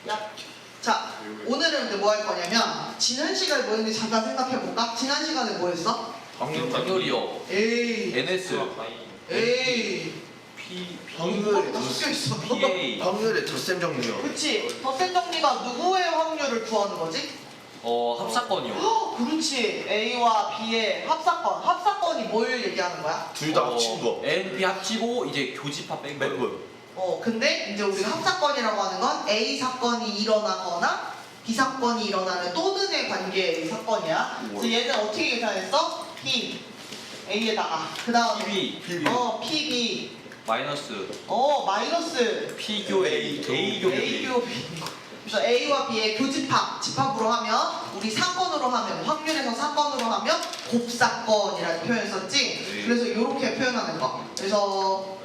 야. 자, 오늘은 이제 뭐 할 거냐면 지난 시간에 뭐였는지 잠깐 생각해볼까? 지난 시간에 뭐 했어? 확률이요. 에이. NS. 에이. 확률의 다 섞여 있어. PA. 확률의 덧셈 정리요. 그치. 덧셈 정리가 누구의 확률을 구하는 거지? 합사건이요. 헉, 그렇지. A와 B의 합사건. 합사건이 뭘 얘기하는 거야? 둘 다 합친 거. A, B 합치고 이제 교집합 뺀 거. 뺀 거요. 근데 이제 우리가 합사건이라고 하는 건 A 사건이 일어나거나 B 사건이 일어나는 또는의 관계의 사건이야. 그래서 얘는 어떻게 계산했어? P A에다가 그 다음에 PB. PB. PB 마이너스 마이너스 P교 A. A교 B. A교 B. 그래서 A와 B의 교집합, 집합으로 하면 우리 사건으로 하면 확률에서 사건으로 하면 곱사건이라는 표현 썼지. 네. 그래서 이렇게 표현하는 거. 그래서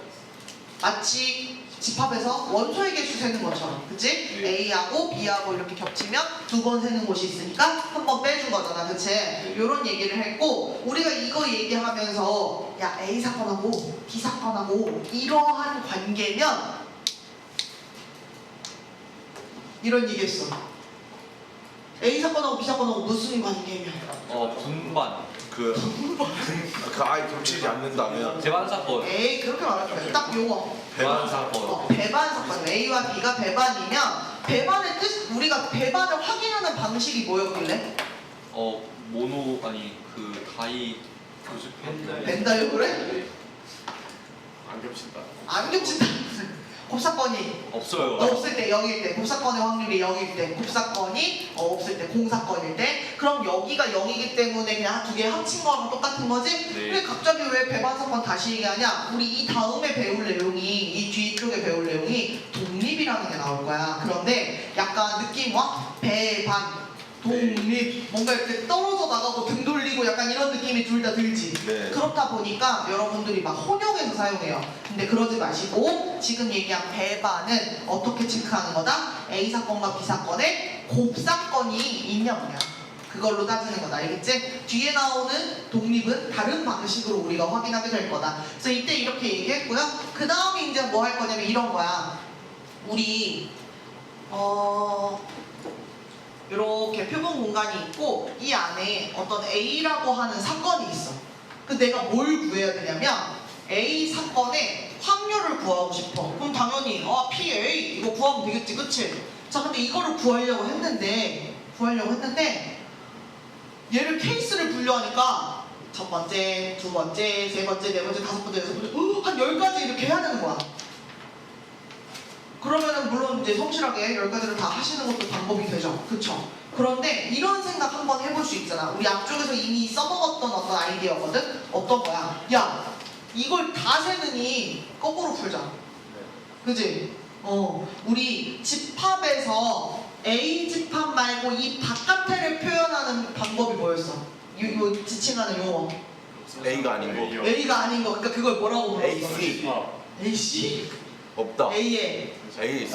마치 집합에서 원소의 개수 세는 것처럼, 그치? 네. A하고 B하고 이렇게 겹치면 두 번 세는 곳이 있으니까 한 번 빼준 거잖아, 그치? 이런 얘기를 했고, 우리가 이거 얘기하면서 야, A 사건하고 B 사건하고 이러한 관계면 이런 얘기했어. A 사건하고 B 사건하고 무슨 관계면? 분반. 그 아예 겹치지 않는다면 배반 사건. 에이, 그렇게 말하지 마. 딱 요거. 배반 사건. 배반 사건. A와 B가 배반이면 배반의 뜻, 우리가 배반을 확인하는 방식이 뭐였길래? 모노 아니 그 다이 교집합. 벤다요 그래? 안 겹친다. 안 겹친다. 곱사건이 없어요. 없을 때 0일 때, 곱사건의 확률이 0일 때, 곱사건이 없을 때, 공사건일 때, 그럼 여기가 0이기 때문에 그냥 두 개 합친 거랑 똑같은 거지? 네. 근데 갑자기 왜 배반 사건 다시 얘기하냐? 우리 이 다음에 배울 내용이, 이 뒤쪽에 배울 내용이 독립이라는 게 나올 거야. 그런데 약간 느낌 와? 배반, 독립, 뭔가 이렇게 떨어져 나가고 등 돌리고 약간 이런 느낌이 둘 다 들지? 네. 그렇다 보니까 여러분들이 막 혼용해서 사용해요. 근데 그러지 마시고 지금 얘기한 배반은 어떻게 체크하는 거다? A 사건과 B 사건에 곱사건이 있냐 없냐. 그걸로 따지는 거다. 알겠지? 뒤에 나오는 독립은 다른 방식으로 우리가 확인하게 될 거다. 그래서 이때 이렇게 얘기했고요. 그 다음에 이제 뭐 할 거냐면 이런 거야. 우리 이렇게 표본 공간이 있고 이 안에 어떤 A라고 하는 사건이 있어. 그 내가 뭘 구해야 되냐면 A 사건의 확률을 구하고 싶어. 그럼 당연히 PA 이거 구하면 되겠지, 그치? 자, 근데 이거를 구하려고 했는데 얘를 케이스를 분류하니까 첫 번째, 두 번째, 세 번째, 네 번째, 다섯 번째, 여섯 번째 한 10가지 이렇게 해야 되는 거야. 그러면은 물론 이제 성실하게 10가지를 다 하시는 것도 방법이 되죠. 그쵸? 그런데 이런 생각 한번 해볼 수 있잖아. 우리 앞쪽에서 이미 써먹었던 어떤 아이디어거든? 어떤 거야? 야, 이걸 다 세느니 거꾸로 풀자. 그지? 우리 집합에서 A 집합 말고 이 바깥에를 표현하는 방법이 뭐였어? 이거 지칭하는 용어. A가 아닌 거. A가 아닌 거. 그러니까 그걸 뭐라고 불렀어? AC AC? 없다. A에 A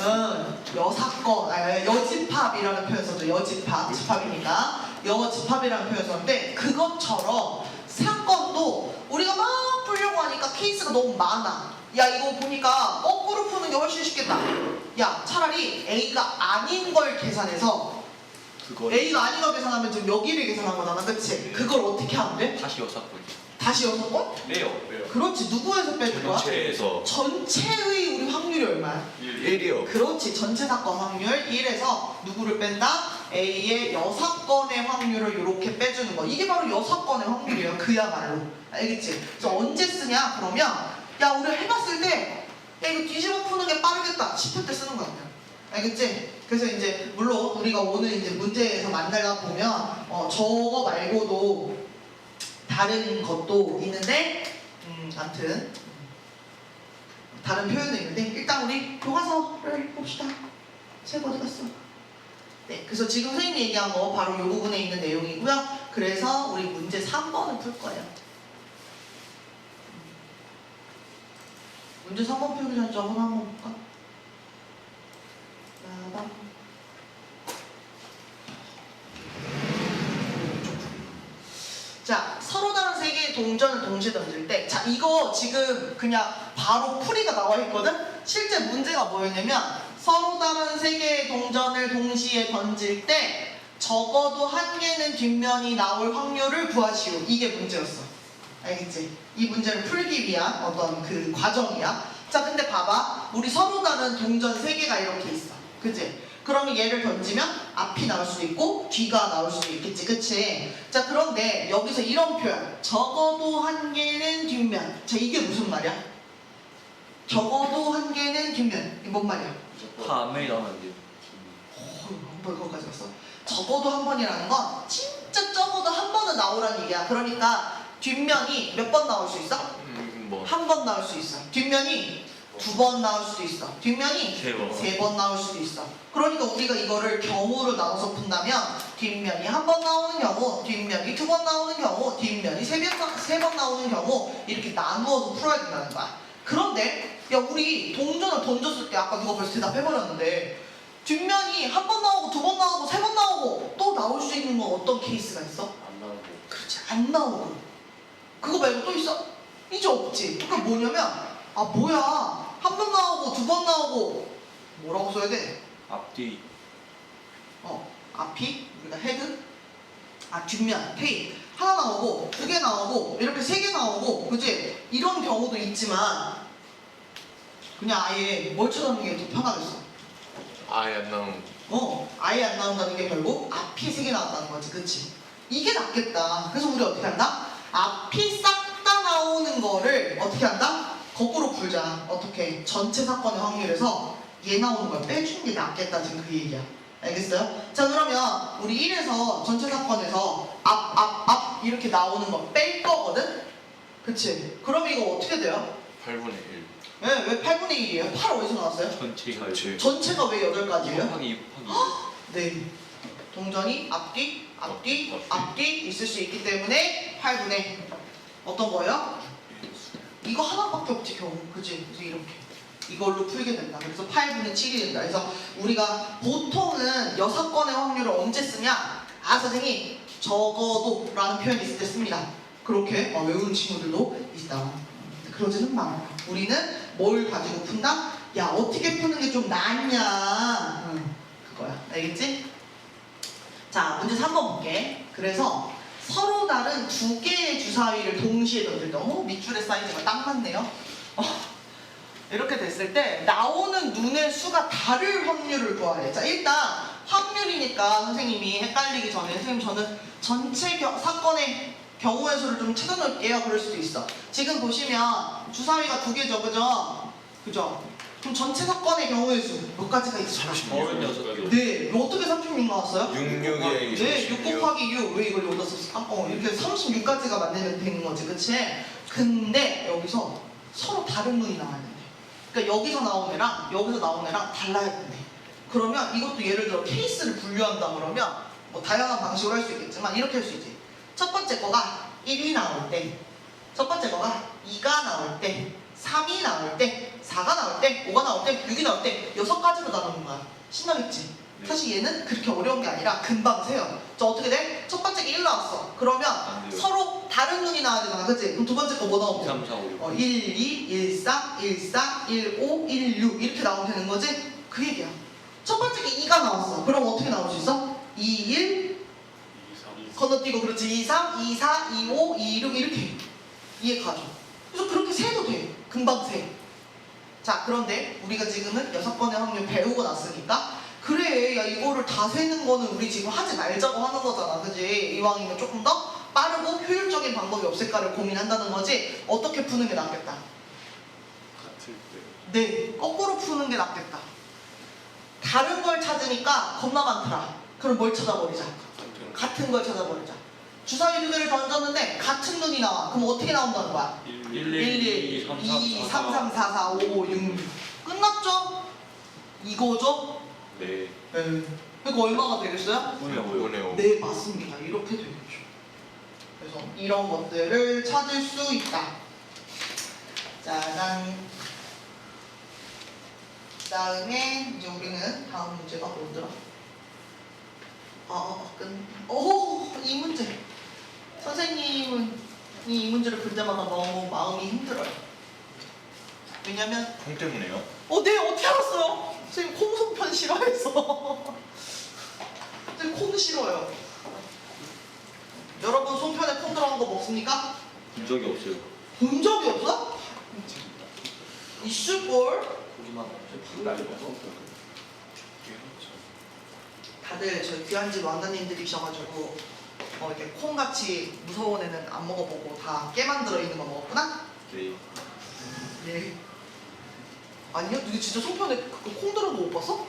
여사건, 여집합이라는 표현 썼죠. 여집합, 집합이니까 여집합이라는 표현 썼는데 그것처럼 사건도 우리가 막 풀려고 하니까 케이스가 너무 많아. 야, 이거 보니까 거꾸로 푸는 게 훨씬 쉽겠다. 야, 차라리 A가 아닌 걸 계산해서 그거 A가 아닌 걸 계산하면 지금 여기를 계산한 거잖아, 그치? 그걸 어떻게 하면 돼? 다시 여사건. 다시 6번? 네요. 그렇지, 누구에서 빼줄 거야? 전체에서 전체의 우리 확률이 얼마야? 1이요. 그렇지, 전체 사건 확률 1에서 누구를 뺀다? A의 여사건의 확률을 이렇게 빼주는 거. 이게 바로 여사건의 확률이에요. 그야말로. 알겠지? 그래서 언제 쓰냐? 그러면 야, 우리가 해봤을 때 야, 이거 뒤집어 푸는 게 빠르겠다 싶을 때 쓰는 거야. 알겠지? 그래서 이제 물론 우리가 오늘 이제 문제에서 만나다 보면 저거 말고도 다른 것도 있는데 아무튼 다른 표현도 있는데 일단 우리 교과서를 봅시다. 책 어디 갔어? 네, 그래서 지금 선생님이 얘기한 거 바로 이 부분에 있는 내용이고요. 그래서 우리 문제 3번을 풀 거예요. 문제 3번 풀기 전에 저번 한번 볼까? 빠밤. 자, 서로 다른 세 개의 동전을 동시에 던질 때, 자, 이거 지금 그냥 바로 풀이가 나와 있거든? 실제 문제가 뭐였냐면 서로 다른 세 개의 동전을 동시에 던질 때 적어도 한 개는 뒷면이 나올 확률을 구하시오. 이게 문제였어. 알겠지? 이 문제를 풀기 위한 어떤 그 과정이야. 자, 근데 봐봐. 우리 서로 다른 동전 세 개가 이렇게 있어. 그치? 그러면 얘를 던지면 앞이 나올 수도 있고 뒤가 나올 수도 있겠지. 그치? 자, 그런데 여기서 이런 표현. 적어도 한 개는 뒷면. 자, 이게 무슨 말이야? 적어도 한 개는 뒷면. 이게 뭔 말이야? 다안 매이 나오면 안 돼요. 뭘 거기까지 갔어? 적어도 한 번이라는 건 진짜 적어도 한 번은 나오라는 얘기야. 그러니까 뒷면이 몇 번 나올 수 있어? 뭐 한 번 나올 수 있어. 뒷면이 두 번 나올 수도 있어. 뒷면이 세 번. 세 번 나올 수도 있어. 그러니까 우리가 이거를 경우로 나눠서 푼다면 뒷면이 한 번 나오는 경우, 뒷면이 두 번 나오는 경우, 뒷면이 세 번 나오는 경우 이렇게 나누어서 풀어야 된다는 거야. 그런데 야, 우리 동전을 던졌을 때 아까 누가 벌써 대답해버렸는데 뒷면이 한 번 나오고 두 번 나오고 세 번 나오고 또 나올 수 있는 건 어떤 케이스가 있어? 안 나오고. 그렇지, 안 나오고. 그거 말고 또 있어? 이제 없지. 그러니까 뭐냐면 아 뭐야, 한 번 나오고 두 번 나오고 뭐라고 써야 돼? 앞뒤. 앞이 우리가 헤드, 뒷면 테일 하나 나오고 두 개 나오고 이렇게 세 개 나오고, 그지? 이런 경우도 있지만 그냥 아예 뭘 찾아보는 게 더 편하겠어. 아예 안 나오는 아예 안 나온다는 게 결국 앞이 세 개 나왔다는 거지, 그치? 이게 낫겠다. 그래서 우리 어떻게 한다? 앞이 싹 다 나오는 거를 어떻게 한다? 거꾸로 풀자. 어떻게? 전체 사건의 확률에서 얘 나오는 걸 빼주는 게 낫겠다. 지금 그 얘기야. 알겠어요? 자, 그러면 우리 1에서 전체 사건에서 앞 이렇게 나오는 거 뺄 거거든? 그치? 그럼 이거 어떻게 돼요? 8분의 1 왜 8분의 1이에요? 8 어디서 나왔어요? 전체가 전체. 전체가 왜 8가지예요? 2 곱하기 2 곱하기 2. 네. 동전이 앞뒤 있을 수 있기 때문에 8분의 어떤 거예요? 이거 하나밖에 없지 경우. 그치? 그래서 이렇게 이걸로 풀게 된다. 그래서 8분의 7이 된다. 그래서 우리가 보통은 6건의 확률을 언제 쓰냐? 선생님 적어도 라는 표현이 있을 때 씁니다. 그렇게 외우는 친구들도 있다. 그러지는 마. 우리는 뭘 가지고 푼다? 야, 어떻게 푸는 게 좀 낫냐? 그거야. 알겠지? 자, 문제 3번 볼게. 그래서 서로 다른 두 개의 주사위를 동시에 던질 때, 밑줄의 사이즈가 딱 맞네요. 이렇게 됐을 때 나오는 눈의 수가 다를 확률을 구하래. 자, 일단 확률이니까 선생님이 헷갈리기 전에 선생님 저는 전체 사건의 경우의 수를 좀 찾아놓을게요. 그럴 수도 있어. 지금 보시면 주사위가 두 개죠, 그죠? 그죠? 그럼 전체 사건의 경우의 수 몇 가지가 있어? 36개. 네, 이거 어떻게 36 나왔어요? 66에 네, 6 곱하기 6. 왜 이걸 여기다 썼을까? 이렇게 36가지가 만들면 되는 거지, 그치? 근데 여기서 서로 다른 눈이 나와야 된대. 그러니까 여기서 나온 애랑 여기서 나온 애랑 달라야 된대. 그러면 이것도 예를 들어 케이스를 분류한다 그러면 뭐 다양한 방식으로 할 수 있겠지만 이렇게 할 수 있지. 첫 번째 거가 1이 나올 때, 첫 번째 거가 2가 나올 때, 3이 나올 때, 4가 나올 때, 5가 나올 때, 6이 나올 때 6가지로 나누는 거야. 신나겠지? 사실 얘는 그렇게 어려운 게 아니라 금방 세요. 자, 어떻게 돼? 첫 번째 게 1 나왔어. 그러면 안 돼요. 서로 다른 눈이 나와야 되잖아, 그치? 그럼 두 번째 거 뭐 나오고? 3, 4, 5, 6. 1, 2, 1, 4, 1, 4, 1, 5, 1, 6 이렇게 나오면 되는 거지? 그 얘기야. 첫 번째 게 2가 나왔어. 그럼 어떻게 나올 수 있어? 2, 1 건너뛰고, 그렇지? 2, 3, 2, 4, 2, 5, 2, 6 이렇게 이해 가죠? 그래서 그렇게 세도 돼. 금방 세. 자, 그런데 우리가 지금은 6번의 확률 배우고 났으니까 그래, 야, 이거를 다 세는 거는 우리 지금 하지 말자고 하는 거잖아, 그지? 이왕이면 조금 더 빠르고 효율적인 방법이 없을까를 고민한다는 거지. 어떻게 푸는 게 낫겠다? 같을 때 네, 거꾸로 푸는 게 낫겠다. 다른 걸 찾으니까 겁나 많더라. 그럼 뭘 찾아버리자? 같은 걸 찾아버리자. 주사위 두 개를 던졌는데 같은 눈이 나와. 그럼 어떻게 나온다는 거야? 1, 1, 2, 3, 3, 4, 4, 5, 6, 6. 끝났죠? 이거죠? 네. 그러니까 얼마가 되겠어요? 5분의 5 네, 맞습니다. 이렇게 되겠죠. 그래서 이런 것들을 찾을 수 있다. 짜잔. 그 다음에 이제 우리는 다음 문제가 뭐더라? 이 문제. 선생님은 이 문제를 볼 때마다 너무 마음이 힘들어요. 왜냐면 형 때문에요? 네, 어떻게 알았어요? 선생님 콩 송편 싫어해서 선생님 콩 싫어요. 여러분 송편에 콩 들어간 거 먹습니까? 본 적이 없어요. 본 적이 없어? 있을걸? 고기만 다들 저희 귀한집 완다님들이셔가지고 이렇게 콩같이 무서운 애는 안 먹어보고 다 깨만 들어있는 거 먹었구나? 네. 네. 아니요? 이게 진짜 송편에 콩 들어간 거 못 봤어?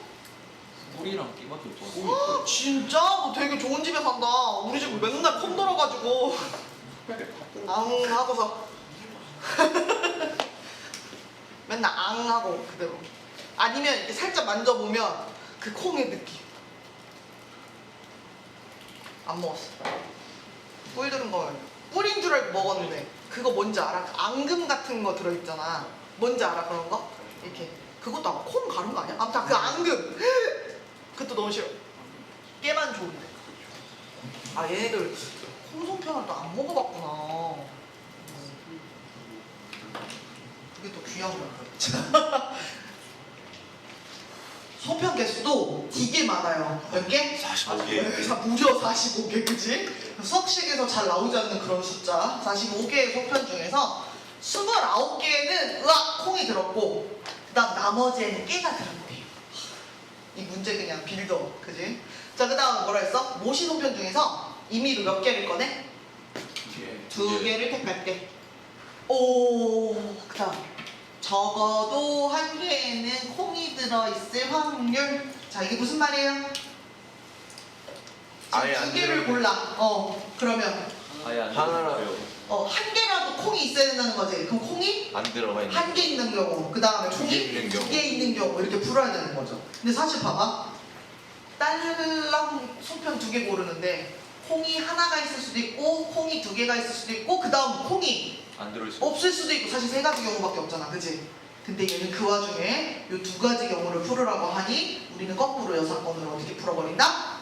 꿀이랑 끼밖에 없잖아. 아, 진짜? 너 되게 좋은 집에 산다. 우리 집 맨날 콩 들어가지고 앙 하고서 맨날 앙 하고 그대로. 아니면 이렇게 살짝 만져보면 그 콩의 느낌. 안 먹었어. 꿀 들은 거 꿀인 줄 알고 먹었는데 그거 뭔지 알아? 그 앙금 같은 거 들어있잖아. 뭔지 알아 그런 거? 이렇게 그것도 아마 콩 가른 거 아니야? 아무튼 그 앙금 그것도 너무 싫어. 깨만 좋은데. 아 얘네들 콩송편을 또 안 먹어봤구나. 그게 또 귀한 거야. 소편 개수도 되게 많아요. 몇 개? 45개. 무려 45개, 그지? 수학식에서 잘 나오지 않는 그런 숫자 45개의 소편 중에서 29개는 으악! 콩이 들었고 그 다음 나머지에는 깨가 들은 거예요. 이 문제 그냥 빌더, 그지? 자, 그 다음 뭐라 했어? 모시 소편 중에서 임의로 몇 개를 꺼내? 두 개를 택할게. 오, 그 다음 적어도 한 개에는 콩이 들어있을 확률. 자, 이게 무슨 말이에요? 아예 두 안 개를 들어있는- 골라. 그러면 아예 안 하나라. 들어요. 한 개라도 콩이 있어야 된다는 거지. 그럼 콩이 안 들어가 있는. 한 개 있는 경우, 그 다음에 두 콩이 개 있는 경우. 두 개 있는 경우 이렇게 풀어야 되는 거죠. 근데 사실 봐봐. 딸랑 송편 두 개 고르는데 콩이 하나가 있을 수도 있고 콩이 두 개가 있을 수도 있고 그 다음 콩이 안 들어있어요. 없을 수도 있고 사실 세 가지 경우밖에 없잖아, 그치? 근데 얘는 그 와중에 이 두 가지 경우를 풀으라고 하니 우리는 거꾸로 여사건을 어떻게 풀어버린다?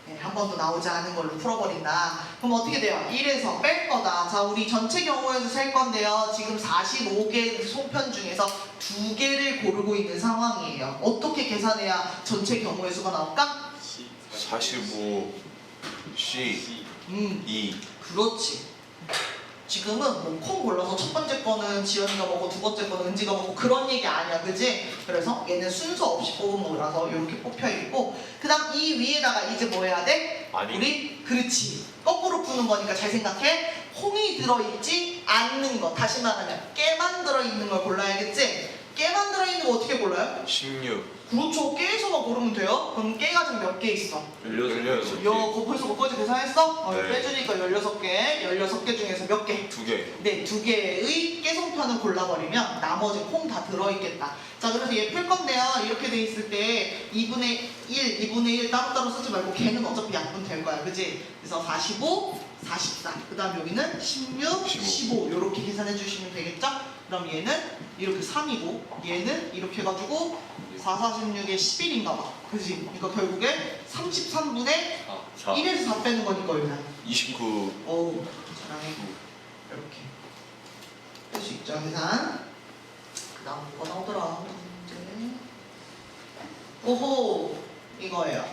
네, 한 번도 나오지 않은 걸로 풀어버린다. 그럼 어떻게 돼요? 1에서 뺄 거다. 자, 우리 전체 경우에서 셀 건데요. 지금 45개 송편 중에서 두 개를 고르고 있는 상황이에요. 어떻게 계산해야 전체 경우의 수가 나올까? 45 C 2. 그렇지. 지금은 뭐 콩 골라서 첫 번째 거는 지연이가 먹고 두 번째 거는 은지가 먹고 그런 얘기 아니야, 그지? 그래서 얘는 순서 없이 뽑은 거라서 이렇게 뽑혀 있고 그 다음 이 위에다가 이제 뭐 해야 돼? 아니. 우리 그렇지. 거꾸로 푸는 거니까 잘 생각해. 콩이 들어있지 않는 거. 다시 말하면 깨만 들어있는 걸 골라야겠지? 깨만 들어있는 거 어떻게 골라요? 16. 그렇죠. 깨에서만 고르면 돼요. 그럼 깨가 지금 몇 개 있어? 16. 야, 그거 벌써 그거까지 계산했어? 네. 빼주니까 16개. 16개 중에서 몇 개? 2개. 네, 두 개의 깨송편을 골라버리면 나머지 콩 다 들어있겠다. 자, 그래서 얘 풀 건데요. 이렇게 돼 있을 때 2분의 1, 2분의 1 따로따로 쓰지 말고 걔는 어차피 약분 될 거야. 그지? 그래서 45, 44. 그 다음 여기는 16, 15. 이렇게 계산해 주시면 되겠죠? 그럼 얘는 이렇게 3이고 얘는 이렇게 해가지고 4, 46에 11인가 봐. 그지? 그러니까 결국에 33분의 4. 1에서 4 빼는 거니까 여기는. 29. 어우, 잘하네. 이렇게 할 수 있죠, 계산. 그 다음 뭐가 나오더라? 문제. 오호, 이거예요.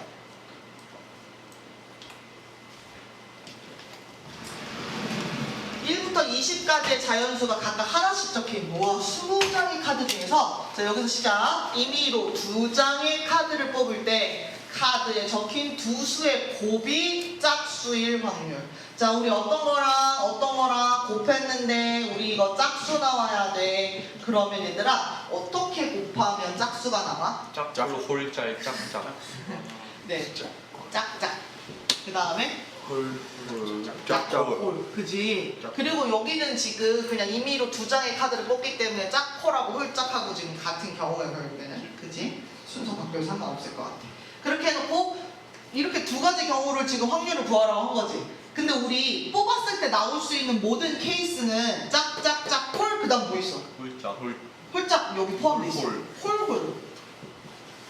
1부터 20까지의 자연수가 각각 하나씩 적혀있는 와 20장의 카드 중에서 자 여기서 시작. 임의로 2장의 카드를 뽑을 때 카드에 적힌 두 수의 곱이 짝수일 확률. 자, 우리 어떤 거랑 곱했는데 우리 이거 짝수 나와야 돼. 그러면 얘들아 어떻게 곱하면 짝수가 나와? 짝짝로 홀짤 짝짝. 네, 짝짝. 그 다음에 짝짝을. 그지? 그리고 여기는 지금 그냥 임의로 2장의 카드를 뽑기 때문에 짝코라고 홀짝하고 지금 같은 경우에 결국에는 그지? 순서 바뀌어도 상관없을 것 같아. 그렇게 해놓고 이렇게 두 가지 경우를 지금 확률을 구하라고 한 거지. 근데 우리 뽑았을 때 나올 수 있는 모든 케이스는 짝짝짝 홀 그다음 뭐 있어? 홀짝. 홀짝 여기 포함돼 있어. 홀. 홀.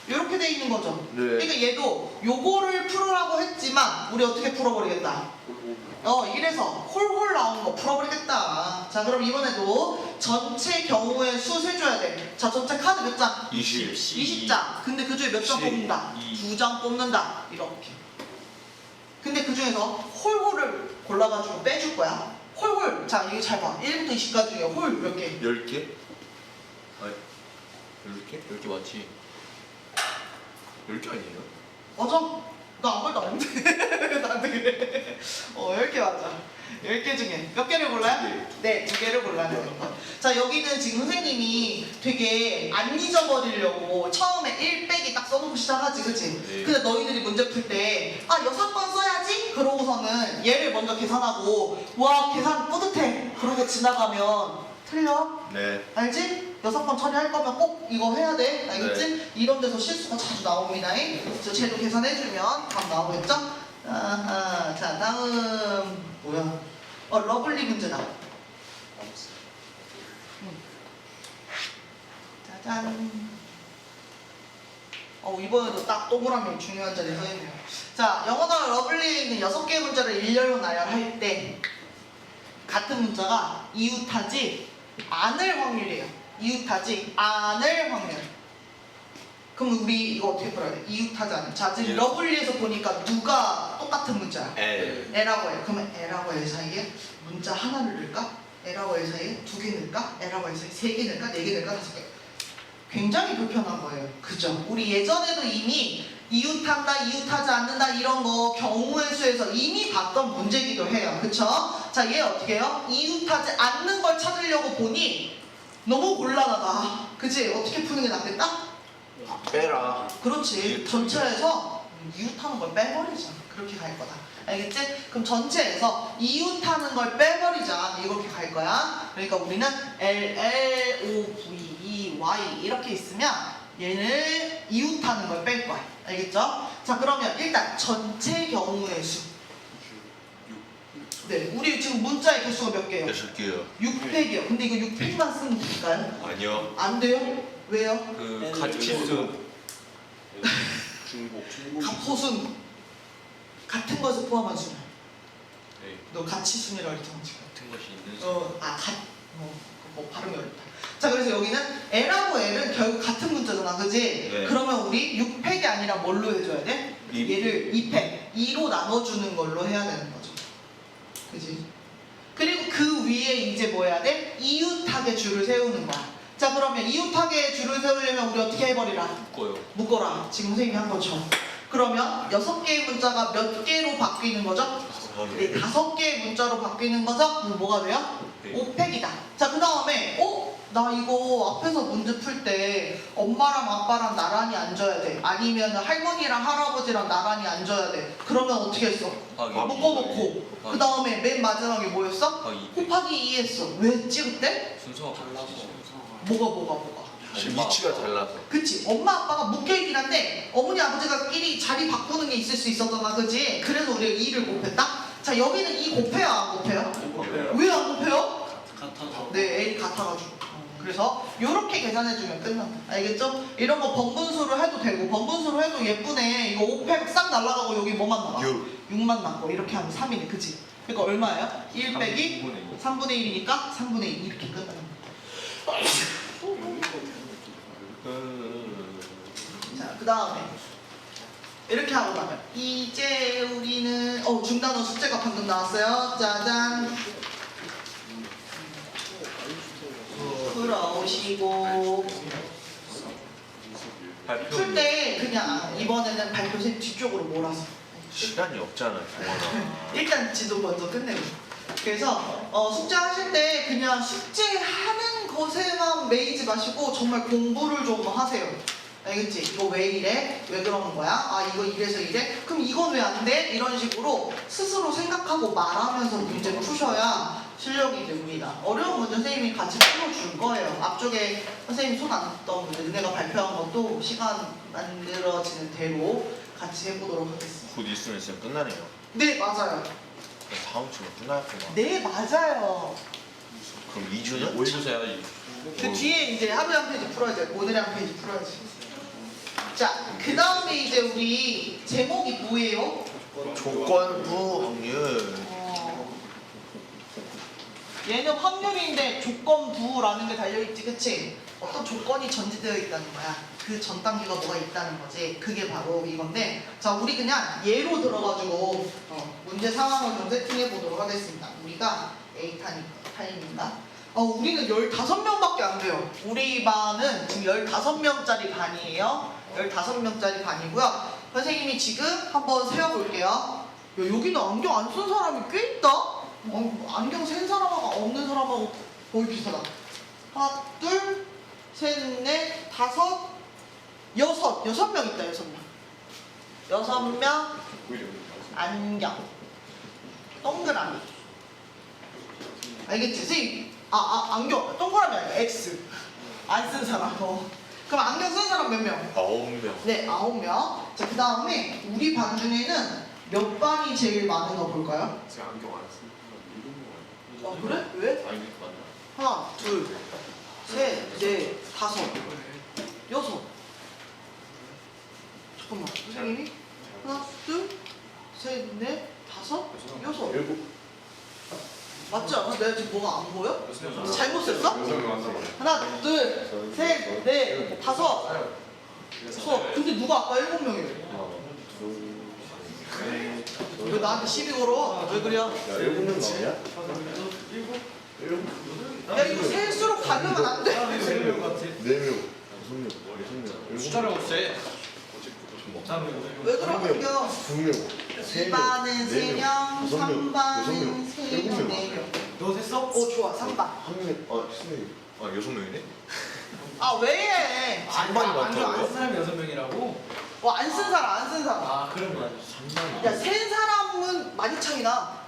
이렇게 이렇게 돼 있는 거죠. 네. 그러니까 얘도 요거를 풀으라고 했지만 우리 어떻게 풀어버리겠다. 이래서 홀홀 나온 거 풀어버리겠다. 자, 그럼 이번에도 전체 경우의 수 세줘야 돼. 자, 전체 카드 몇 장? 20. 20장. 근데 그 중에 몇 장 10, 뽑는다? 2. 2장 뽑는다. 이렇게. 근데 그 중에서 홀홀을 골라가지고 빼줄 거야. 홀홀. 자, 이거 잘 봐. 1부터 20까지 중에 홀 몇 개? 10개? 아니, 10개? 10개 맞지? 10개 아니에요? 맞아? 나 아무 말도 안 했는데. 나한테 그래. 10개 맞아. 10개 중에 몇 개를 골라요? 네, 2개를 골라야 되는 거. 자, 여기는 지금 선생님이 되게 안 잊어버리려고 처음에 1 빼기 딱 써놓고 시작하지, 그치? 네. 근데 너희들이 문제 풀 때, 아, 6번 써야지? 그러고서는 얘를 먼저 계산하고, 와, 계산 뿌듯해. 그러고 지나가면 틀려? 네. 알지? 6번 처리할 거면 꼭 이거 해야 돼. 알겠지? 이런 데서 실수가 자주 나옵니다. 그래서 쟤도 계산해주면 답 나오겠죠? 아하. 자, 다음 뭐야? 러블리 문제다. 짜잔. 이번에도 딱 동그라미 중요한 자리에 서 있네요. 자, 영어나 러블리는 6개의 문자를 일렬로 나열할 때 같은 문자가 이웃하지 않을 확률이에요. 이웃하지 않을 확률. 그럼 우리 이거 어떻게 풀어야 돼? 이웃하지 않을. 자, 지금 예. 러블리에서 보니까 누가 똑같은 문자야? L. L하고 L. 그러면 L하고 L 사이에 문자 하나를 넣을까? L하고 L 사이에 2개 넣을까? L하고 L 사이에 3개 넣을까? 4개 넣을까? 5개. 굉장히 불편한 거예요. 그죠? 우리 예전에도 이미 이웃한다, 이웃하지 않는다 이런 거 경우의 수에서 이미 봤던 문제기도 해요. 그쵸? 자, 얘 어떻게 해요? 이웃하지 않는 걸 찾으려고 보니 너무 곤란하다. 그치? 어떻게 푸는 게 낫겠다? 빼라. 그렇지. 전체에서 이웃하는 걸 빼버리자. 그렇게 갈 거다. 알겠지? 그럼 전체에서 이웃하는 걸 빼버리자. 이렇게 갈 거야. 그러니까 우리는 L, L, O, V, E, Y 이렇게 있으면 얘는 이웃하는 걸 뺄 거야. 알겠죠? 자, 그러면 일단 전체 경우의 수. 네, 우리 지금 문자의 개수가 몇 개예요? 6개요. 6팩이요. 근데 이거 6팩만 쓰면 될까요? 아니요. 안 돼요? 왜요? 그 가치수 갑호순 같은 것을 포함한 수냐? 네, 너 가치순이라고 했잖아 지금. 같은 것이 있는 수. 발음이 어렵다. 자, 그래서 여기는 L하고 L은 결국 같은 문자잖아, 그지? 네. 그러면 우리 6팩이 아니라 뭘로 해줘야 돼? 얘를 2팩, 2로 나눠주는 걸로 해야 되는 거죠. 그지? 그리고 그 위에 이제 뭐 해야 돼? 이웃하게 줄을 세우는 거야. 자, 그러면 이웃하게 줄을 세우려면 우리 어떻게 해버리라? 묶어요. 묶어라. 지금 선생님이 한 것처럼. 그러면 6개의 문자가 몇 개로 바뀌는 거죠? 네, 5개의 문자로 바뀌는 거죠? 그럼 뭐가 돼요? 네. 5팩이다. 자, 그 다음에 나 이거 앞에서 문제 풀 때 엄마랑 아빠랑 나란히 앉아야 돼. 아니면 할머니랑 할아버지랑 나란히 앉아야 돼. 그러면 어떻게 했어? 곱하기 묶어놓고 그 다음에 맨 마지막에 뭐였어? 곱하기 곱하기 2 했어. 왜 찍을 순서가 달라서. 뭐가? 위치가 달라서. 그치? 엄마 아빠가 묶여있긴 한데 어머니 아버지가 끼리 자리 바꾸는 게 있을 수 있었잖아, 그치? 그래서 우리가 2를 곱했다? 자, 여기는 2 곱해요 안 곱해요? 왜 안 곱해요? 같아서. 네, L이 같아가지고. 그래서 이렇게 계산해주면 끝난다. 알겠죠? 이런 거 번분수로 해도 되고 번분수로 해도 예쁘네. 이거 5팩 싹 날라가고 여기 뭐만 남아? 6만 남고 이렇게 하면 3이네, 그치? 그러니까 얼마예요? 1 빼기 3분의 1이니까 3분의 2 이렇게 끝나는 거야. 자, 그 다음에 이렇게 하고 나면 이제 우리는 중단어 숙제가 방금 나왔어요. 짜잔. 풀어오시고 풀 때 그냥 이번에는 발표실 뒤쪽으로 몰아서 시간이 없잖아, 동원아. 일단 지도 먼저 끝내고. 그래서 숙제 하실 때 그냥 숙제하는 것에만 매이지 마시고 정말 공부를 좀 하세요. 알겠지? 이거 왜 이래? 왜 그러는 거야? 아, 이거 이래서 이래? 그럼 이건 왜 안 돼? 이런 식으로 스스로 생각하고 말하면서 문제 푸셔야 실력이 됩니다. 어려운 문제 선생님이 같이 풀어줄 거예요. 앞쪽에 선생님 손 안 떴던 문제, 은혜가 발표한 것도 시간 만들어지는 대로 같이 해보도록 하겠습니다. 곧 있으면 진짜 끝나네요. 네, 맞아요. 다음 주면 끝나겠구나. 네, 맞아요. 그럼 2주는? 5일부터 해야지. 그 뒤에 이제 하루에 한 페이지 풀어야지. 오늘에 한 페이지 풀어야지. 자, 그 다음에 이제 우리 제목이 뭐예요? 조건부 확률. 얘는 확률인데 조건부라는 게 달려있지, 그치? 어떤 조건이 전제되어 있다는 거야. 그 전 단계가 뭐가 있다는 거지. 그게 바로 이건데, 자, 우리 그냥 예로 들어가지고 문제 상황을 좀 세팅해 보도록 하겠습니다. 우리가 A탄입니다. 우리는 15명밖에 안 돼요. 우리 반은 지금 15명짜리 반이에요. 15명짜리 반이고요. 선생님이 지금 한번 세어볼게요. 야, 여기는 안경 안 쓴 사람이 꽤 있다? 안경 쓴 사람하고 없는 사람하고 거의 비슷하다. 하나, 둘, 셋, 넷, 다섯, 여섯. 6명 있다, 6명. 6명 안경. 동그라미. 알겠지? 선생님, 안경. 동그라미 아니야, X. 안 쓴 사람. 그럼 안경 쓴 사람 몇 명? 9명. 네, 9명. 자, 그 다음에 우리 반 중에는 몇 반이 제일 많은 거 볼까요? 제가 안경 안 쓰는 그래? 왜? 아니 맞나? 하나, 둘, 셋, 넷, 다섯, 여섯. 잠깐만, 선생님이? 하나, 둘, 셋, 넷, 다섯, 여섯. 맞지 않아? 내가 지금 뭐가 안 보여? 잘못 썼어? 하나, 둘, 셋, 넷, 다섯, 여섯. 근데 누가 아까 7명이래? 왜 나한테 시비 걸어? 왜 그래? 야, 7명 나오냐? 야, 이거 셀수록 가려면 안 돼. 4명, 6명. 숫자를 없애. 왜 그러냐? 2명. 2반은 3명, 3반은 3명, 4명. 너 됐어? 좋아, 3반. 한 명, 6명이네? 왜 해? 반반이 많다고요? 안 쓰는 사람이 6명이라고? 안 쓴 사람, 안 쓴 사람. 아 그럼 맞아. 3만이. 야, 센 사람은 많이 차이 나.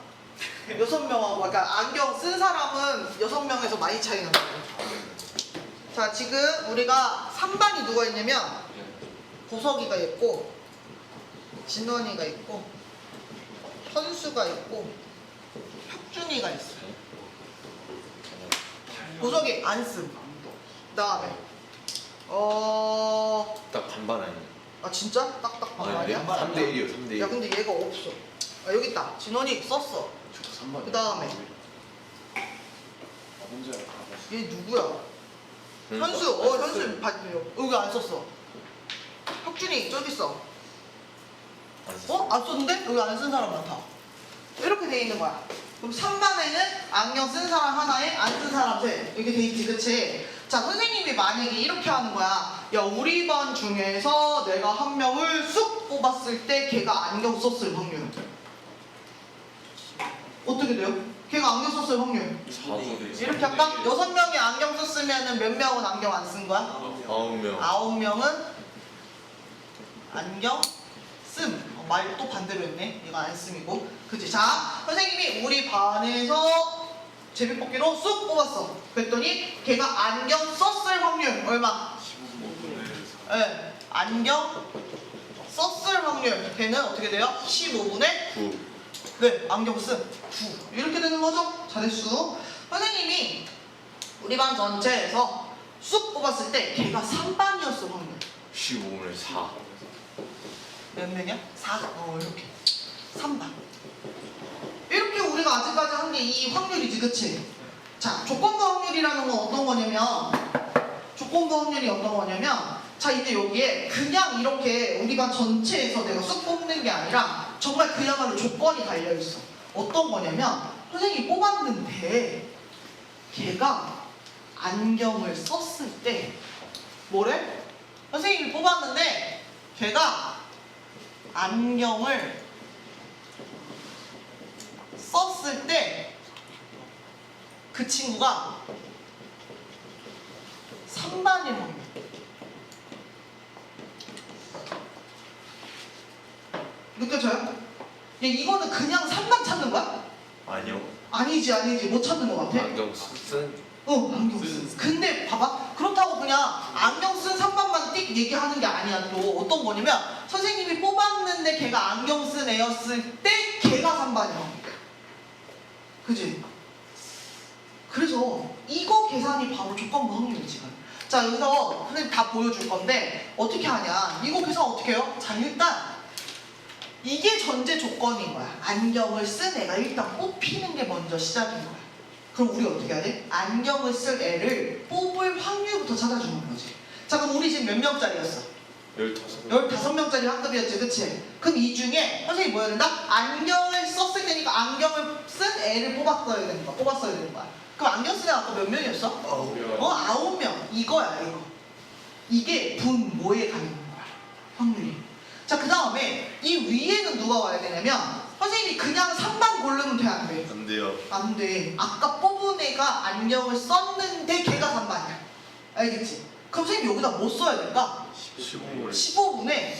6명하고, 그러니까 안경 쓴 사람은 6명에서 많이 차이 나는 거야. 자, 지금 우리가 3반이 누가 있냐면, 보석이가 있고, 진원이가 있고, 현수가 있고, 혁준이가 있어. 보석이 안 쓴. 그 다음에, 딱 반반 아니야? 진짜? 딱딱 반 아니야? 3대 1이요, 3대 1. 야, 근데 얘가 없어. 여기 있다. 진원이 썼어. 그 다음에 얘 누구야? 현수. 현수 봤죠? 여기 안 썼어. 혁준이 저기 있어. 안 썼는데? 여기 안 쓴 사람 많다. 이렇게 돼 있는 거야. 그럼 3반에는 안경 쓴 사람 하나에 안 쓴 사람 셋. 이렇게 돼 있지, 그치? 자, 선생님이 만약에 이렇게 하는 거야. 야, 우리 반 중에서 내가 한 명을 쑥 뽑았을 때 걔가 안경 썼을 확률. 어떻게 돼요? 걔가 안경 썼을 확률. 이렇게 할까? 6명이 안경 썼으면 몇 명은 안경 안 쓴 거야? 9명. 9명은 안경 씀. 말 또 반대로 했네. 이거 안 씀이고. 그치? 자, 선생님이 우리 반에서 제비뽑기로 쑥 뽑았어. 그랬더니 걔가 안경 썼을 확률 얼마? 네, 안경 썼을 확률. 걔는 어떻게 돼요? 15분의 9. 네, 안경 쓴 9. 이렇게 되는 거죠? 잘했어. 선생님이 우리 반 전체에서 쑥 뽑았을 때 걔가 3반이었어, 확률. 15분의 4. 몇 명이야? 4. 이렇게. 3반. 이렇게 우리가 아직까지 한 게 이 확률이지, 그치? 자, 조건부 확률이라는 건 어떤 거냐면, 자, 이제 여기에 그냥 이렇게 우리 반 전체에서 내가 쑥 뽑는 게 아니라 정말 그야말로 조건이 달려있어. 어떤 거냐면, 선생님이 뽑았는데 걔가 안경을 썼을 때 뭐래? 선생님이 뽑았는데 걔가 안경을 썼을 때 그 친구가 3반일 확률. 느껴져요? 야, 이거는 그냥 3반 찾는 거야? 아니요. 아니지 못 찾는 것 같아. 안경 쓴. 안경 쓴. 근데 봐봐. 그렇다고 그냥 안경 쓴 3반만 띡 얘기하는 게 아니야. 또 어떤 거냐면 선생님이 뽑았는데 걔가 안경 쓴 애였을 때 걔가 3반이야. 그지? 그래서 이거 계산이 바로 조건부 확률이지. 자, 여기서 선생님 다 보여줄 건데 어떻게 하냐? 이거 계산 어떻게 해요? 자, 일단 이게 전제 조건인 거야. 안경을 쓴 애가 일단 뽑히는 게 먼저 시작인 거야. 그럼 우리 어떻게 해야 돼? 안경을 쓸 애를 뽑을 확률부터 찾아주는 거지. 자, 그럼 우리 지금 몇 명짜리였어? 15명. 15명짜리 학급이었지, 그치? 그럼 이 중에 선생님이 뭐 해야 된다? 안경을 썼을 테니까 안경을 쓴 애를 뽑았어야 되는 거야. 뽑았어야 되는 거야. 그럼 안경 쓴 애가 아까 몇 명이었어? 9명. 이거야, 이거. 이게 분 뭐에 가는 거야? 확률이. 자, 그 다음에 이 위에는 누가 와야 되냐면 선생님이 그냥 3반 고르면 돼, 안 돼? 안 돼요. 안 돼. 아까 뽑은 애가 안경을 썼는데 걔가 3반이야. 알겠지? 그럼 선생님 여기다 뭐 써야 될까? 15분에 15분에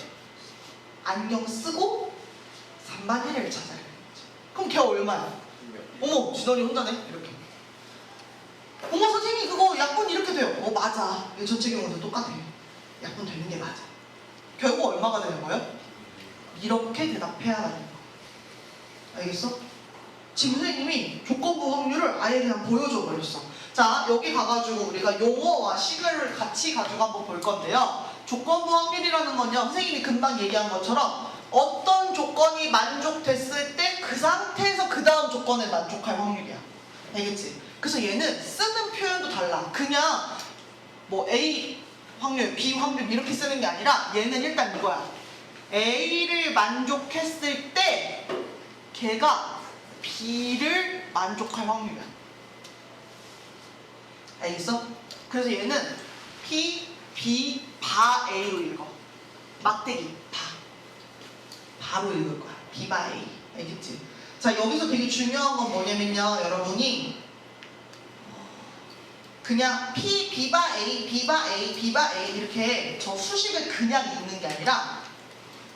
안경 쓰고 3반 1회를 찾아야 돼. 그럼 걔 얼마야? 어머, 진원이 혼자네? 이렇게. 어머, 선생님 그거 약분 이렇게 돼요. 맞아. 이거 전체 경우도 똑같아. 약분 되는 게 맞아. 결국 얼마가 되는 거예요? 이렇게 대답해야 하는 거. 알겠어? 지금 선생님이 조건부 확률을 아예 그냥 보여줘 버렸어. 자, 여기 가가지고 우리가 용어와 식을 같이 가지고 한번 볼 건데요. 조건부 확률이라는 건요, 선생님이 금방 얘기한 것처럼 어떤 조건이 만족됐을 때 그 상태에서 그 다음 조건에 만족할 확률이야. 알겠지? 그래서 얘는 쓰는 표현도 달라. 그냥 뭐 A 확률, B 확률 이렇게 쓰는 게 아니라 얘는 일단 이거야. A를 만족했을 때 걔가 B를 만족할 확률이야. 알겠어? 그래서 얘는 P, B, 바 A로 읽어. 막대기, 바로 읽을 거야. B 바 A. 알겠지? 자, 여기서 되게 중요한 건 뭐냐면요, 여러분이 그냥 P, B 바 A, B 바 A, B 바 A 이렇게 저 수식을 그냥 읽는 게 아니라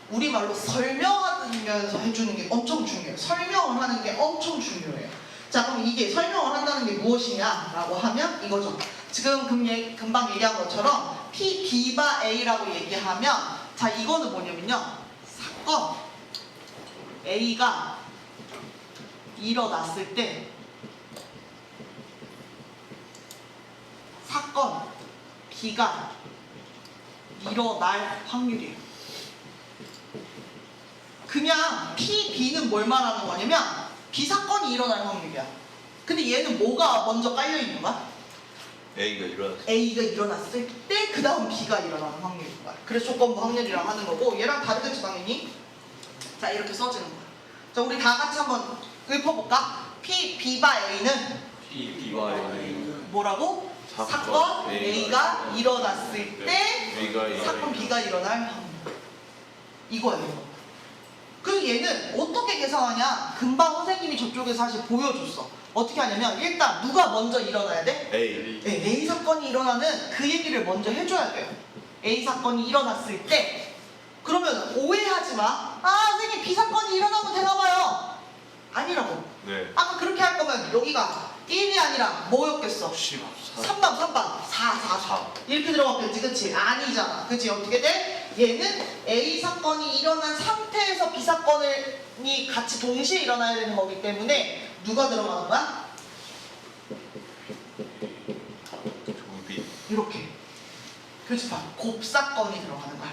우리말로 설명하면서 해주는 게 엄청 중요해요. 설명을 하는 게 엄청 중요해요. 자, 그럼 이게 설명을 한다는 게 무엇이냐라고 하면 이거죠. 지금 금방 얘기한 것처럼 P, B 바 A라고 얘기하면 자, 이거는 뭐냐면요. 사건 A가 일어났을 때 사건 B가 일어날 확률이에요. 그냥 P, B는 뭘 말하는 거냐면 B 사건이 일어날 확률이야. 근데 얘는 뭐가 먼저 깔려있는 거야? A가 일어났어. A가 일어났을 때 그 다음 B가 일어나는 확률인 거야. 그래서 조건부 확률이라고 하는 거고 얘랑 다르겠지 당연히. 자, 이렇게 써지는 거야. 자, 우리 다 같이 한번 읊어볼까? P, B 바 A는 B와 A. 뭐라고? 사건 A가 일어났을 때 B가 사건 B가 일어날 확률. 이거예요. 그리고 얘는 어떻게 계산하냐? 금방 선생님이 저쪽에서 사실 보여줬어. 어떻게 하냐면 일단 누가 먼저 일어나야 돼? A. 네, A 사건이 일어나는 그 얘기를 먼저 해줘야 돼요. A 사건이 일어났을 때 그러면 오해하지 마. 선생님 B 사건이 일어나면 되나봐요. 아니라고. 네. 아까 그렇게 할 거면 여기가 1이 아니라 뭐였겠어? 14. 3번 4 이렇게 들어갔겠지, 그치? 아니잖아, 그치? 어떻게 돼? 얘는 A 사건이 일어난 상태에서 B 사건이 같이 동시에 일어나야 되는 거기 때문에 누가 들어가는 거야? 조비. 이렇게 교집합 곱사건이 들어가는 거야.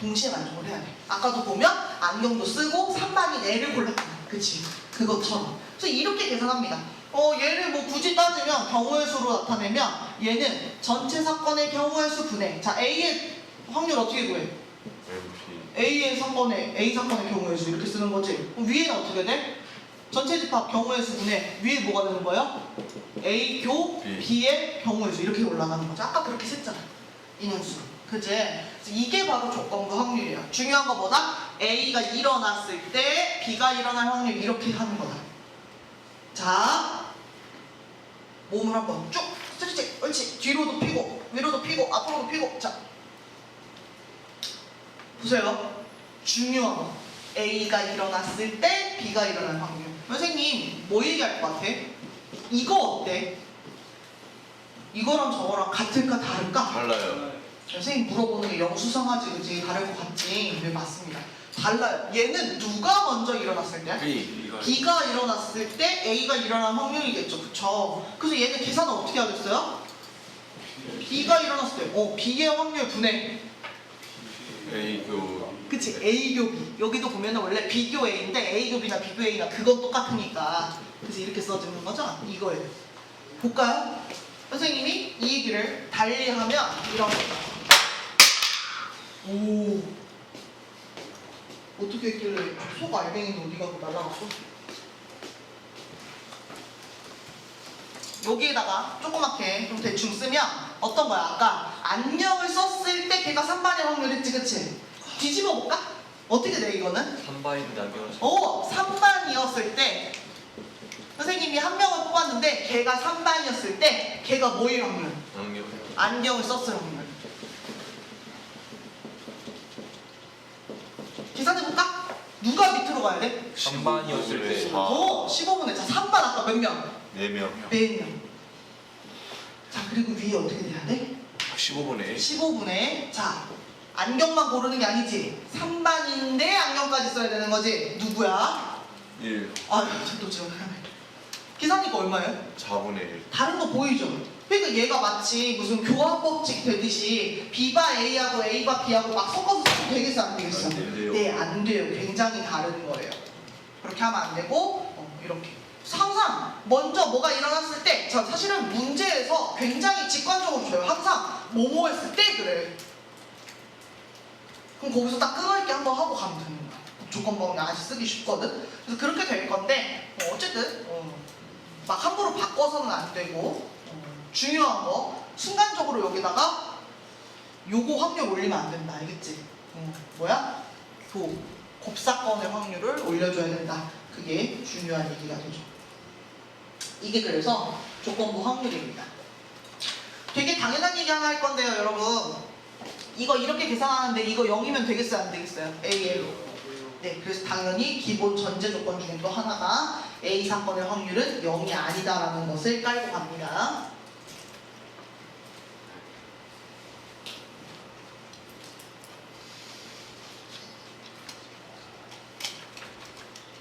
동시에 만족을 해야 돼. 아까도 보면 안경도 쓰고 3반이 얘를 골랐잖아, 그치? 그것처럼. 그래서 이렇게 계산합니다. 얘를 뭐 굳이 따지면 경우의 수로 나타내면 얘는 전체 사건의 경우의 수 분해. 자, A의 확률 어떻게 구해? MP. A 사건의 경우의 수 이렇게 쓰는 거지. 그럼 위에는 어떻게 돼? 전체 집합 경우의 수 분해. 위에 뭐가 되는 거예요? A 교 B. B의 경우의 수 이렇게 올라가는 거죠. 아까 그렇게 셌잖아. 인원수. 그치? 그래서 이게 바로 조건부 확률이야. 중요한 거 뭐다? A가 일어났을 때 B가 일어날 확률 이렇게 하는 거다. 자, 몸을 한번 쭉 스트레칭. 옳지. 뒤로도 피고 위로도 피고 앞으로도 피고. 자, 보세요. 중요한 거. A가 일어났을 때 B가 일어날 확률. 선생님 뭐 얘기할 것 같아? 이거 어때? 이거랑 저거랑 같을까 다를까? 달라요. 선생님 물어보는 게 영수성하지, 그지? 다를 것 같지? 네, 맞습니다. 달라요. 얘는 누가 먼저 일어났을 때? B. B가 일어났을 때 A가 일어날 확률이겠죠, 그쵸? 그래서 얘는 계산을 어떻게 하겠어요? B가 일어났을 때 B의 확률 분해. A교 그치, A교 B. 여기도 보면은 원래 B교 A인데 A교 B나 B교 A나 그건 똑같으니까 그래서 이렇게 써주는 거죠? 이거예요. 볼까요? 선생님이 이 얘기를 달리하면 이런 거. 오, 어떻게 했길래 속 알맹이는 어디 가고 날라갔어? 여기에다가 조그맣게 좀 대충 쓰면 어떤 거야? 아까 안녕을 썼을 때 걔가 3반의 확률 했지, 그치? 뒤집어 볼까? 어떻게 돼 이거는? 3반인데 안경을 3반이었을 때 선생님이 한 명을 뽑았는데 걔가 3반이었을 때 걔가 뭐일 확률? 안경을 썼을 확률. 계산해볼까? 누가 밑으로 가야 돼? 3반이었을 때 15분에. 자, 3반 아까 몇 명? 4명 4명. 자, 그리고 위에 어떻게 돼야 돼? 15분에 15분에. 자, 안경만 고르는 게 아니지. 3반인데 안경까지 써야 되는 거지. 누구야? 1 아유, 저도 지금 계산이가 얼마예요? 4분의 1 다른 거 보이죠? 그러니까 얘가 마치 무슨 교환법칙 되듯이 B바 A하고 A바 B하고 막 섞어서 쓰면 되겠어, 안 되겠어? 안 돼요. 네, 안 돼요. 굉장히 다른 거예요. 그렇게 하면 안 되고 이렇게. 항상 먼저 뭐가 일어났을 때, 저 사실은 문제에서 굉장히 직관적으로 줘요. 항상 뭐뭐 했을 때 그래. 그럼 거기서 딱 끊어있게 한번 하고 가면 되는 거야. 조건법은 아직 쓰기 쉽거든. 그래서 그렇게 될 건데 어쨌든 막 함부로 바꿔서는 안 되고 중요한 거 순간적으로 여기다가 요거 확률 올리면 안 된다. 알겠지? 뭐야? 곱사건의 확률을 올려줘야 된다. 그게 중요한 얘기가 되죠. 이게 그래서 조건부 확률입니다. 되게 당연한 얘기 하나 할 건데요, 여러분. 이거 이렇게 계산하는데 이거 0이면 되겠어요, 안 되겠어요? AL로. 네, 그래서 당연히 기본 전제 조건 중에 또 하나가 A 사건의 확률은 0이 아니다라는 것을 깔고 갑니다.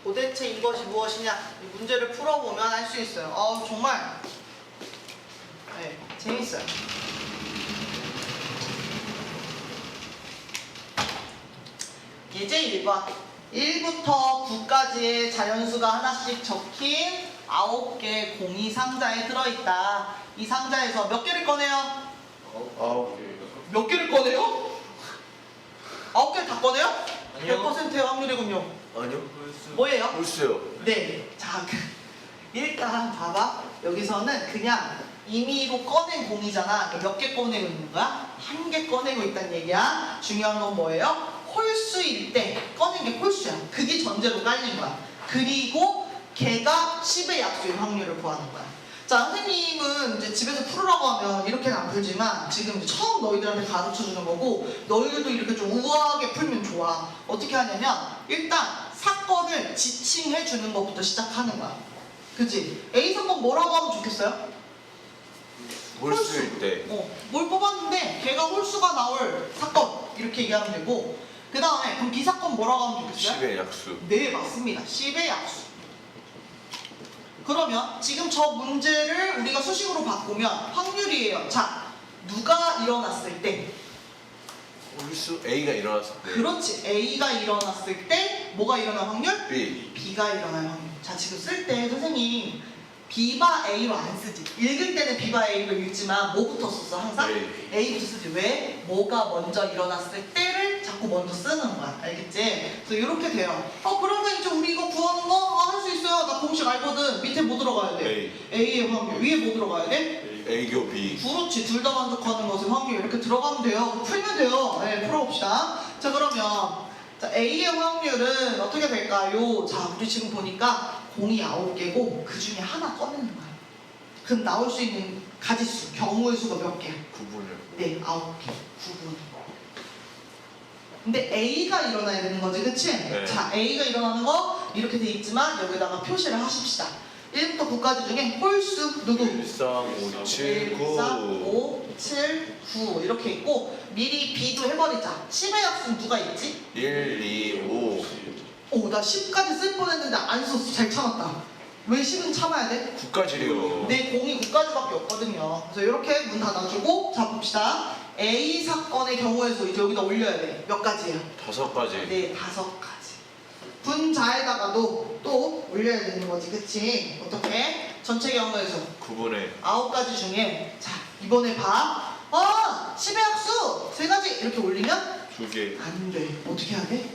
도대체 이것이 무엇이냐? 이 문제를 풀어보면 알 수 있어요. 정말 네, 재밌어요. 예제 1번 1부터 9까지의 자연수가 하나씩 적힌 9개 공이 상자에 들어있다. 이 상자에서 몇 개를 꺼내요? 9개 몇 개를 꺼내요? 9개를 다 꺼내요? 아니요. 100%의 확률이군요. 아니요 뭐예요? 홀수요 네. 자, 일단 봐봐. 여기서는 그냥 임의로 꺼낸 공이잖아. 몇 개 꺼내고 있는 거야? 1개 꺼내고 있다는 얘기야. 중요한 건 뭐예요? 홀수일 때 꺼낸 게 홀수야. 그게 전제로 깔린 거야. 그리고 걔가 10의 약수일 확률을 구하는 거야. 자, 선생님은 이제 집에서 풀으라고 하면 이렇게는 안 풀지만 지금 이제 처음 너희들한테 가르쳐 주는 거고 너희들도 이렇게 좀 우아하게 풀면 좋아. 어떻게 하냐면 일단 사건을 지칭해 주는 것부터 시작하는 거야. 그치? A 사건 뭐라고 하면 좋겠어요? 홀수일 때 뭘 뽑았는데 걔가 홀수가 나올 사건 이렇게 얘기하면 되고 그 다음에 그럼 B 사건 뭐라고 하면 좋겠어요? 10의 약수 네, 맞습니다. 10의 약수. 그러면 지금 저 문제를 우리가 수식으로 바꾸면 확률이에요. 자, 누가 일어났을 때? 홀수 A가 일어났을 때 그렇지. A가 일어났을 때 뭐가 일어날 확률? B B가 일어날 확률. 자, 지금 쓸 때 선생님 B바 A로 안 쓰지. 읽을 때는 B바 A로 읽지만 뭐부터 썼어? 항상? A. A부터 쓰지. 왜? 뭐가 먼저 일어났을 때를 자꾸 먼저 쓰는 거야. 알겠지? 그래서 이렇게 돼요. 그러면 이제 우리 이거 구하는 거 할 수 있어요. 나 공식 알거든. 밑에 뭐 들어가야 돼? A의 확률. 위에 뭐 들어가야 돼? A교 B 그렇지. 둘 다 만족하는 것의 확률. 이렇게 들어가면 돼요. 풀면 돼요. 네, 풀어봅시다. 자, 그러면 자, A의 확률은 어떻게 될까요? 자, 우리 지금 보니까 공이 9개고 그 중에 하나 꺼내는 거야. 그럼 나올 수 있는 가지수, 경우의 수가 몇 개야? 9분을 네, 9개. 9분. 근데 A가 일어나야 되는 거지, 그치? 네. 자, A가 일어나는 거 이렇게 돼 있지만 여기다가 표시를 하십시다. 1부터 9까지 중에 홀수 누구? 1, 3, 5, 7, 1, 4, 9 5, 7, 9 이렇게 있고 미리 B도 해버리자. 10의 약수는 누가 있지? 1, 2, 5 나 10까지 쓸 뻔했는데 안 썼어. 잘 참았다. 왜 10은 참아야 돼? 9까지래요. 내 공이 9까지밖에 없거든요. 그래서 이렇게 문 닫아주고 자 봅시다. A 사건의 경우에서 이제 여기다 올려야 돼. 몇 가지예요? 5가지. 네, 5가지. 분자에다가도 또 올려야 되는 거지, 그치? 어떻게? 전체 경우에서 9분의 9가지 중에 자 이번에 봐. 10의 약수 3가지 이렇게 올리면 2개. 안 돼. 어떻게 해야 돼?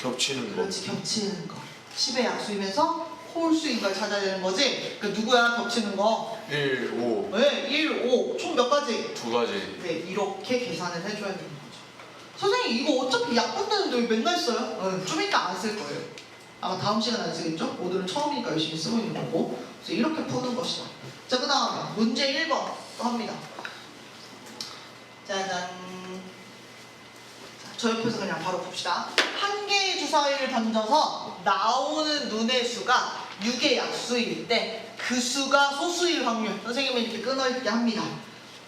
겹치는 거. 그렇지, 겹치는 거. 10의 약수이면서 홀수인 걸 찾아야 되는 거지. 그 누구야 겹치는 거? 1, 5. 네, 1, 5. 총 몇 가지? 2가지. 네, 이렇게 계산을 해줘야 되는 거죠. 선생님 이거 어차피 약분 되는데 왜 맨날 써요? 좀 이따 안 쓸 거예요. 아마 다음 시간 안 쓰겠죠? 오늘은 처음이니까 열심히 쓰고 있는 거고. 그래서 이렇게 푸는 것이다. 자, 그 다음에 문제 1번 또 합니다. 짜잔. 자, 저 옆에서 그냥 바로 봅시다. 한 개의 주사위를 던져서 나오는 눈의 수가 6의 약수일 때 그 수가 소수일 확률. 선생님은 이렇게 끊어있게 합니다.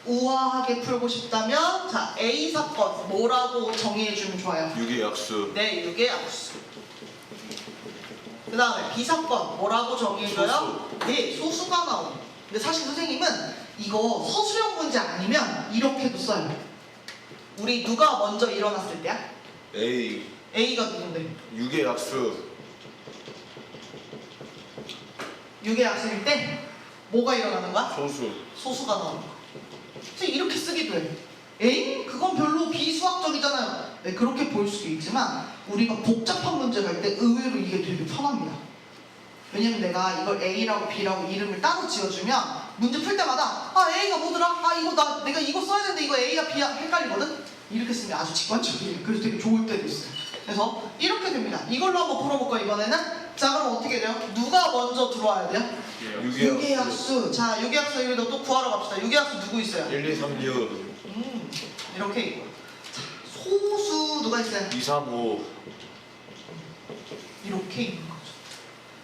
우아하게 풀고 싶다면 자 A 사건 뭐라고 정의해주면 좋아요? 6의 약수. 네, 6의 약수. 그 다음에 B 사건 뭐라고 정의해줘요? 네, 소수가 나오는. 근데 사실 선생님은 이거 서술형 문제 아니면 이렇게도 써요. 우리 누가 먼저 일어났을 때야? A. A가 누군데? 6의 약수. 6의 약수일 때 뭐가 일어나는 거야? 소수. 소수가 나오는 거야. 선생님 이렇게 쓰기도 해. 에잉? 그건 별로 비수학적이잖아요. 네, 그렇게 보일 수도 있지만 우리가 복잡한 문제 갈 때 의외로 이게 되게 편합니다. 왜냐면 내가 이걸 A라고 B라고 이름을 따로 지어주면 문제 풀 때마다 A가 뭐더라? 이거 내가 이거 써야 되는데 이거 A가 B야 헷갈리거든? 이렇게 쓰면 아주 직관적이에요. 그래서 되게 좋을 때도 있어요. 그래서 이렇게 됩니다. 이걸로 한번 풀어볼까 이번에는? 자 그럼 어떻게 돼요? 누가 먼저 들어와야 돼요? 6의 약수. 자 6의 약수 여기다 또 구하러 갑시다. 6의 약수 누구 있어요? 1, 2, 3, 6. 이렇게 있고. 자 소수 누가 있어요? 2, 3, 5. 이렇게 있는 거죠.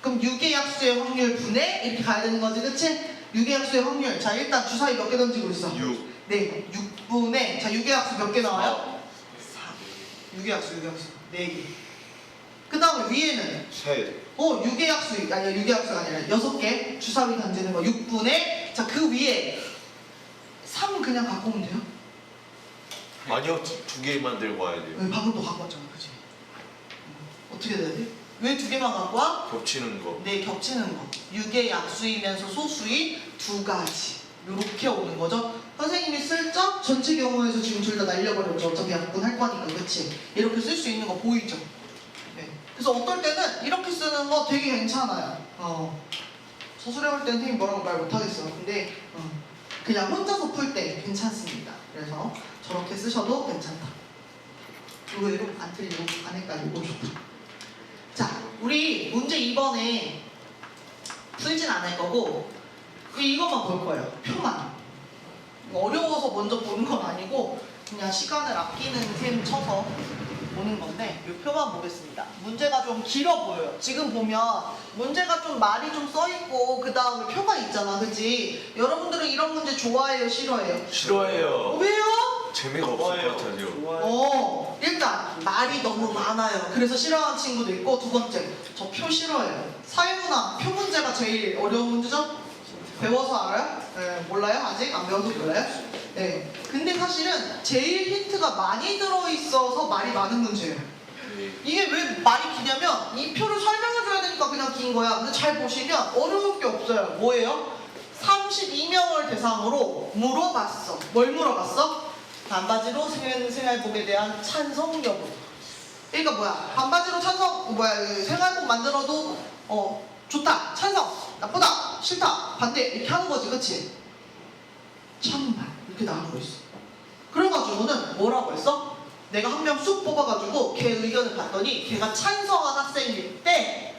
그럼 6의 약수의 확률 분의 이렇게 가야 되는 거지, 그치? 6의 약수의 확률. 자, 일단 주사위 몇 개 던지고 있어? 6. 네, 6분의 자, 6의 약수 몇 개 나와요? 4. 6의 약수, 4개. 그 다음에 위에는 3. 6의 약수, 아니야, 6의 약수가 아니라 6개 주사위 던지는 거 6분의 자, 그 위에 3 그냥 갖고 오면 돼요? 아니요, 2개만 들고 와야 돼요. 방금 또 갖고 왔잖아, 그치? 어떻게 돼야 돼? 왜 2개만 갖고 와? 겹치는 거. 네, 겹치는 거. 6의 약수이면서 소수인 2가지. 이렇게 오는 거죠. 선생님이 슬쩍 전체 경우에서 지금 둘 다 날려버렸죠. 어차피 약분할 거니까, 그치? 이렇게 쓸 수 있는 거 보이죠? 네. 그래서 어떨 때는 이렇게 쓰는 거 되게 괜찮아요. 서술형 할 때는 선생님 뭐라고 말 못하겠어요. 근데 그냥 혼자서 풀 때 괜찮습니다. 그래서 저렇게 쓰셔도 괜찮다. 의외로 안 틀리고 안 헷갈리고 좋다. 자, 우리 문제 2번에 풀진 않을 거고 이것만 볼 거예요. 표만. 어려워서 먼저 보는 건 아니고 그냥 시간을 아끼는 셈 쳐서 보는 건데 이 표만 보겠습니다. 문제가 좀 길어 보여요. 지금 보면 문제가 좀 말이 좀 써있고 그 다음에 표가 있잖아, 그치? 여러분들은 이런 문제 좋아해요, 싫어해요? 싫어해요. 왜요? 재미가 없을 것 같아요. 일단 말이 너무 많아요. 그래서 싫어하는 친구도 있고 두 번째, 저 표 싫어해요. 사회문화 표 문제가 제일 어려운 문제죠? 배워서 알아요? 네, 몰라요? 아직 안 배워서 몰라요? 네. 근데 사실은 제일 힌트가 많이 들어있어서 말이 많은 문제예요. 네. 이게 왜 말이 기냐면 이 표를 설명해줘야 되니까 그냥 긴 거야. 근데 잘 보시면 어려울 게 없어요. 뭐예요? 32명을 대상으로 물어봤어. 뭘 물어봤어? 반바지로 생활복에 대한 찬성 여부. 그러니까 뭐야? 반바지로 생활복 만들어도 좋다, 찬성, 나쁘다, 싫다, 반대 이렇게 하는 거지, 그치? 찬반 이렇게 나오고 있어. 그래가지고는 뭐라고 했어? 내가 한 명 쑥 뽑아가지고 걔 의견을 봤더니 걔가 찬성한 학생일 때,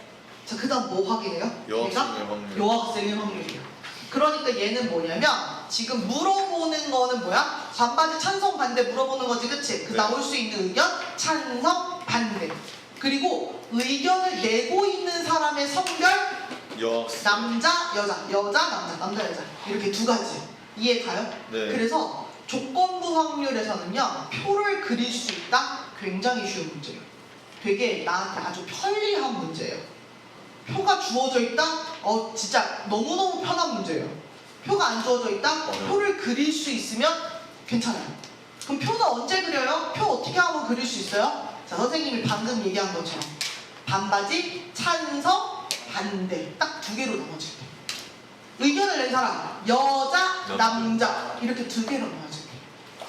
자 그다음 뭐 확인해요? 여학생의 확률. 여학생의 확률이야. 그러니까 얘는 뭐냐면 지금 물어보는 거는 뭐야? 반바지 찬성 반대 물어보는 거지, 그치? 그 네. 나올 수 있는 의견 찬성 반대. 그리고 의견을 내고 있는 사람의 성별 여학생. 남자 여자, 여자 남자, 남자 여자 이렇게 두 가지. 이해 가요? 네. 그래서 조건부 확률에서는요 표를 그릴 수 있다? 굉장히 쉬운 문제예요. 되게 나한테 아주 편리한 문제예요. 표가 주어져 있다? 진짜 너무너무 편한 문제예요. 표가 안 주어져 있다? 표를 그릴 수 있으면 괜찮아요. 그럼 표는 언제 그려요? 표 어떻게 하면 그릴 수 있어요? 자, 선생님이 방금 얘기한 것처럼 반바지, 찬성, 반대 딱 두 개로 나눠질게요. 의견을 낸 사람 여자, 남자 이렇게 두 개로 나눠질게요.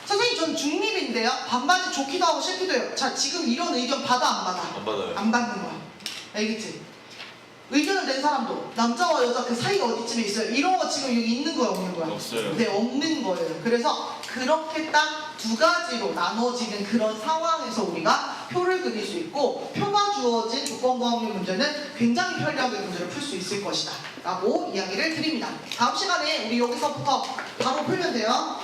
선생님 전 중립인데요. 반바지 좋기도 하고 싫기도 해요. 자, 지금 이런 의견 받아 안 받아? 안 받아요. 안 받는 거야. 알겠지? 의견을 낸 사람도 남자와 여자 그 사이가 어디쯤에 있어요? 이런 거 지금 여기 있는 거야 없는 거야? 없어요. 네, 없는 거예요. 그래서 그렇게 딱 두 가지로 나눠지는 그런 상황에서 우리가 표를 그릴 수 있고 표가 주어진 조건부 확률 문제는 굉장히 편리하게 문제를 풀 수 있을 것이다 라고 이야기를 드립니다. 다음 시간에 우리 여기서부터 바로 풀면 돼요.